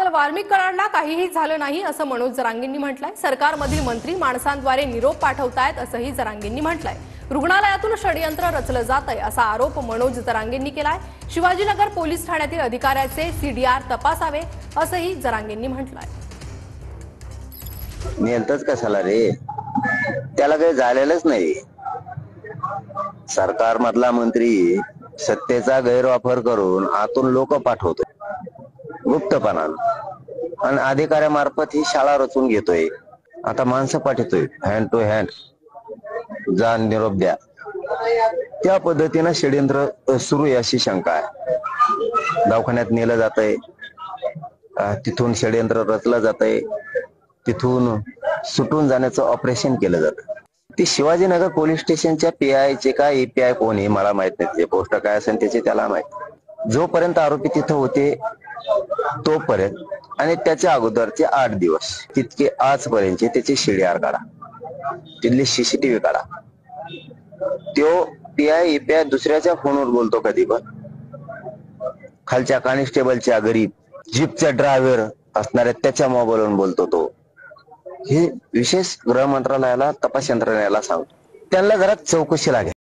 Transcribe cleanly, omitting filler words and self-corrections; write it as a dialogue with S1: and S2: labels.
S1: तर वाल्मिक कराडला काहीही झालं नाही असं मनोज जरांगेंनी म्हटलंय। सरकारमधील मंत्री माणसांद्वारे निरोप पाठवतायत असंही जरांगेंनी म्हटलंय। रुग्णालयातून षडयंत्र रचलं जातंय असा आरोप मनोज जरांगेंनी केलाय। शिवाजीनगर पोलीस ठाण्यातील अधिकाऱ्याचे सीडीआर तपासावे असंही जरांगेंनी म्हटलंय।
S2: नेलतच कशाला रे, त्याला काही झालेलंच नाही। सरकारमधला मंत्री सत्तेचा गैरवापर करून आतून लोक पाठवतोय गुप्तपणानं आणि अधिकाऱ्यामार्फत ही शाळा रचून घेतोय। आता माणसं पाठवतोय हँड टू हँड, जा निरोप द्या, त्या पद्धतीनं षडयंत्र सुरू आहे अशी शंका आहे। दवाखान्यात नेलं जातंय, तिथून षडयंत्र रचलं जातंय, तिथून सुटून जाण्याचं ऑपरेशन केलं जातं। ती शिवाजीनगर पोलीस स्टेशनच्या पीआय चे का एपीआय कोण आहे मला माहित नाही, ते पोस्ट काय असेल त्याचे त्याला माहित। जोपर्यंत आरोपी तिथं होते तोपर्यंत आणि त्याच्या अगोदरचे 8 दिवस तितके आजपर्यंतचे त्याचे सीडीआर काढा, तिथली सीसीटीव्ही काढा। तो पीआय एपीआय दुसऱ्याच्या फोनवर बोलतो कधी पण, खालच्या कॉन्स्टेबलच्या गरीब जीपचा ड्रायव्हर असणाऱ्या त्याच्या मोबाईलवरून बोलतो तो। हे विशेष गृह मंत्रालयाला तपास यंत्रणेला सांगतो, त्यांना जरा चौकशी लागेल।